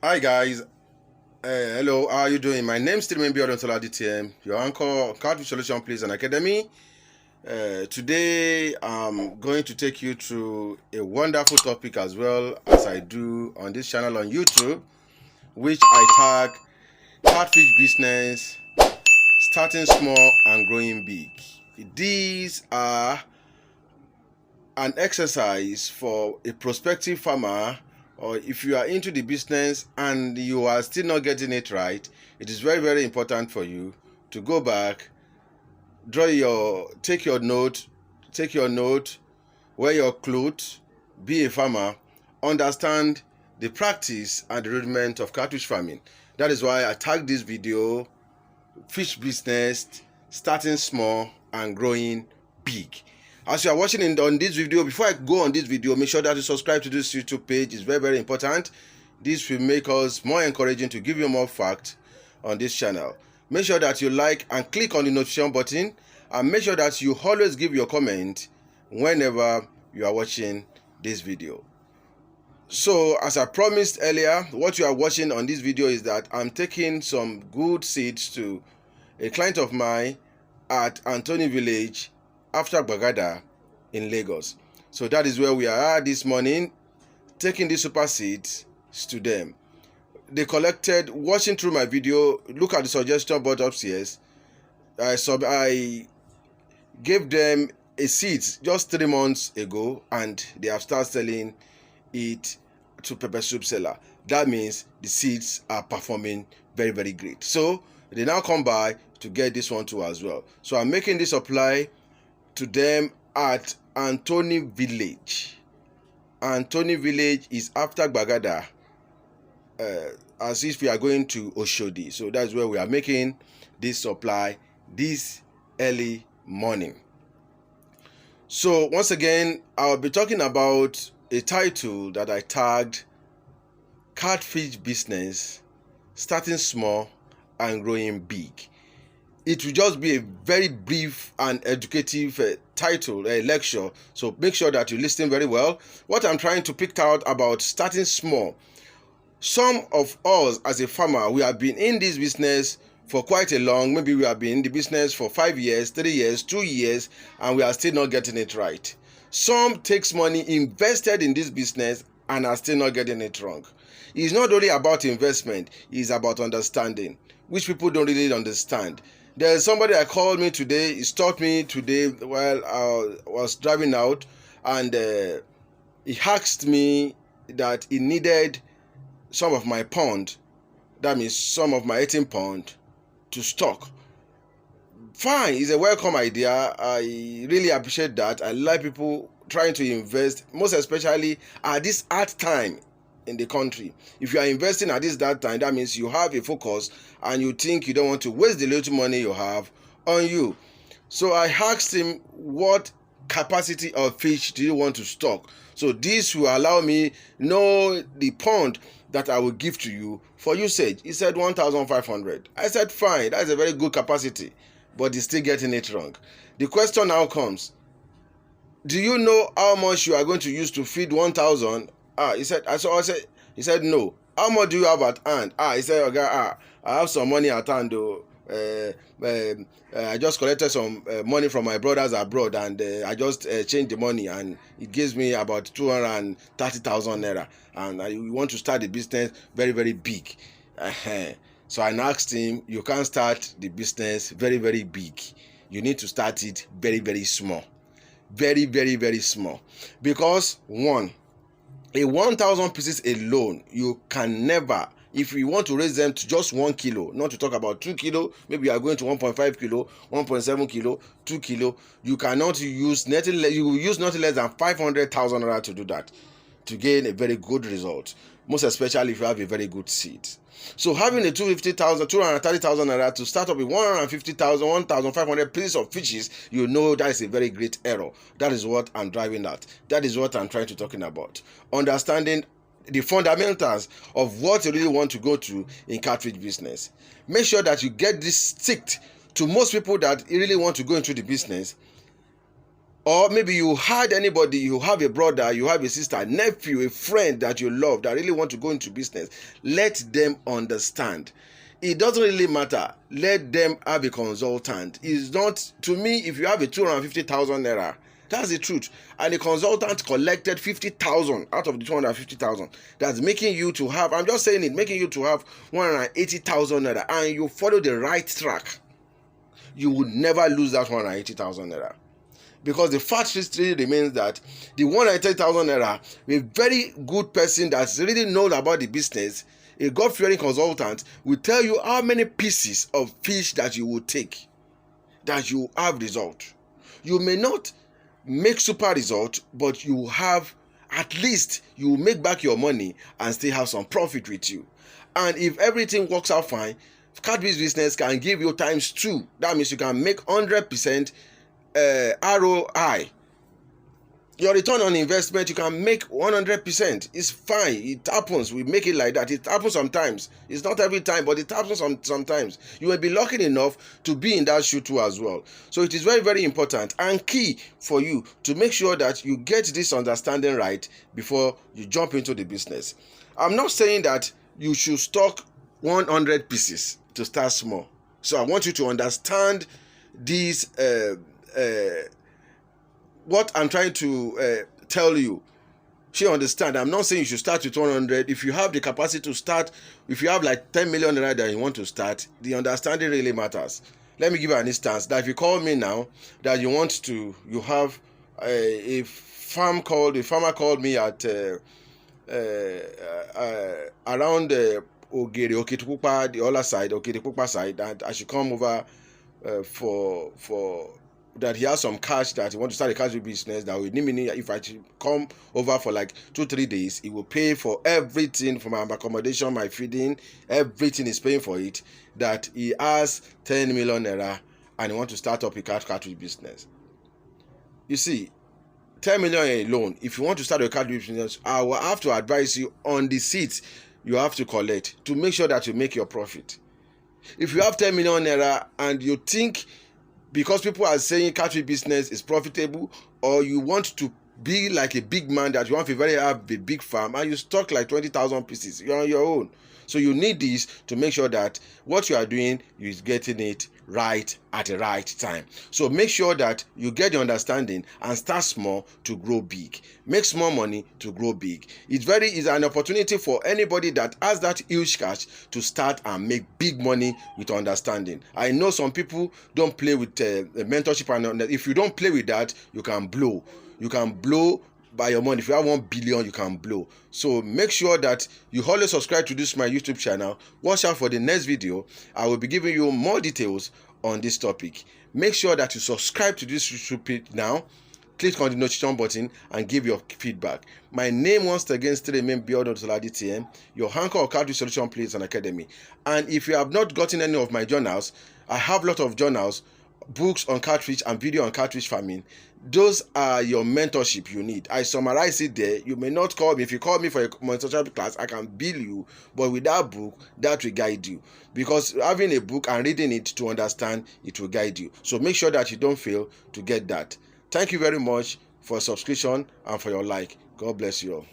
Hi guys, hello, how are you doing? My name is Tirimen Biodontola DTM, your anchor, Catfish Solution Please and Academy. Today I'm going to take you through a wonderful topic as well as I do on this channel on YouTube, which I tag Catfish Business, Starting Small and Growing Big. These are an exercise for a prospective farmer, or if you are into the business and you are still not getting it right. It is very, very important for you to go back, take your note, wear your clothes, be a farmer, understand the practice and the rudiment of catfish farming. That is why I tagged this video, Fish Business, Starting Small and Growing Big. As you are watching on this video, before I go on this video, make sure that you subscribe to this YouTube page. It's very, very important. This will make us more encouraging to give you more facts on this channel. Make sure that you like and click on the notification button, and make sure that you always give your comment whenever you are watching this video. So, as I promised earlier, what you are watching on this video is that I'm taking some good seeds to a client of mine at Anthony Village after Gbagada in Lagos. So that is where we are this morning, taking the super seeds to them. They collected, watching through my video, look at the suggestion board upstairs. I gave them a seed just 3 months ago, and they have started selling it to pepper soup seller. That means the seeds are performing very, very great. So they now come by to get this one too as well. So I'm making this supply to them at Anthony Village. Anthony Village is after Gbagada, as if we are going to Oshodi. So that's where we are making this supply this early morning. So once again, I'll be talking about a title that I tagged Catfish Business, Starting Small and Growing Big. It will just be a very brief and educative title, a lecture. So make sure that you listen very well. What I'm trying to pick out about starting small. Some of us as a farmer, we have been in this business for quite a long. Maybe we have been in the business for 5 years, 3 years, 2 years, and we are still not getting it right. Some takes money invested in this business and are still not getting it wrong. It's not only about investment, it's about understanding, which people don't really understand. There's somebody that called me today. He stopped me today while I was driving out, and he asked me that he needed some of my pond, that means some of my 18 pond, to stock. Fine, it's a welcome idea. I really appreciate that. I like people trying to invest, most especially at this hard time in the country. If you are investing at this that time, that means you have a focus and you think you don't want to waste the little money you have on you. So I asked him, what capacity of fish do you want to stock? So this will allow me know the pond that I will give to you for usage. He said 1,500. I said fine, that's a very good capacity, but he's still getting it wrong. The question now comes, do you know how much you are going to use to feed 1,000? He said no. How much do you have at hand? He said, okay, I have some money at hand though. I just collected some money from my brothers abroad, and I just changed the money, and it gives me about 230,000 naira. And I want to start the business very, very big. So I asked him, you can't start the business very, very big. You need to start it very, very small. Very, very, very small. Because one, a 1,000 pieces alone, you can never, if you want to raise them to just 1 kilo, not to talk about 2 kilo, maybe you are going to 1.5 kilo, 1.7 kilo, 2 kilo, you cannot use nothing less, you will use nothing less than 500,000 naira to do that, to gain a very good result, most especially if you have a very good seed. So having a 230,000 naira to start up with 150,000, 1,500 pieces of fishes, you know that is a very great error. That is what I'm driving at. That is what I'm trying to talking about. Understanding the fundamentals of what you really want to go to in catfish business. Make sure that you get this stick to most people that really want to go into the business. Or maybe you had anybody, you have a brother, you have a sister, a nephew, a friend that you love that really want to go into business. Let them understand. It doesn't really matter. Let them have a consultant. It's not, to me, if you have a 250,000 naira, that's the truth. And the consultant collected 50,000 out of the 250,000. That's making you to have, I'm just saying it, making you to have 180,000 naira, and you follow the right track, you would never lose that 180,000 naira. Because the fact history remains that the 180,000 naira, a very good person that really knows about the business, a God-fearing consultant, will tell you how many pieces of fish that you will take, that you have result. You may not make super result, but you have, at least you will make back your money and still have some profit with you. And if everything works out fine, catfish business can give you times 2. That means you can make 100% ROI. Your return on investment, you can make 100%. It's fine. It happens. We make it like that. It happens sometimes. It's not every time, but it happens sometimes. You will be lucky enough to be in that shoe too as well. So it is very, very important and key for you to make sure that you get this understanding right before you jump into the business. I'm not saying that you should stock 100 pieces to start small. So I want you to understand these what I'm trying to tell you. She understand. I'm not saying you should start with 100. If you have the capacity to start, if you have like 10 million naira that you want to start, the understanding really matters. Let me give you an instance. That if you call me now, that you want to, you have a farmer called me at around Okitipupa, the other side, Okitipupa side, that I should come over for that he has some cash that he wants to start a cash business that will need me. If I come over for like 2-3 days, he will pay for everything, for my accommodation, my feeding, everything is paying for it. That he has 10 million naira and he wants to start up a catfish business. You see, 10 million alone, if you want to start a catfish business, I will have to advise you on the seats you have to collect to make sure that you make your profit. If you have 10 million naira and you think because people are saying catfish business is profitable, or you want to be like a big man that you want to have a big farm and you stock like 20,000 pieces, you're on your own. So you need this to make sure that what you are doing is getting it right at the right time. So make sure that you get the understanding and start small to grow big. Make small money to grow big. It's an opportunity for anybody that has that huge cash to start and make big money with understanding. I know some people don't play with mentorship, and if you don't play with that, you can blow. You can blow by your money. If you have 1 billion, you can blow. So make sure that you always subscribe to my YouTube channel. Watch out for the next video. I will be giving you more details on this topic. Make sure that you subscribe to this YouTube page now. Click on the notification button and give your feedback. My name once again still remains Biodun Toladi TM, your anchor of Catfish Solution Place and Academy. And if you have not gotten any of my journals, I have a lot of journals, books on catfish and video on catfish farming. Those are your mentorship you need. I summarize it there. You may not call me. If you call me for a mentorship class, I can bill you, but with that book, that will guide you, because having a book and reading it to understand, it will guide you. So make sure that you don't fail to get that. Thank you very much for subscription and for your like. God bless you all.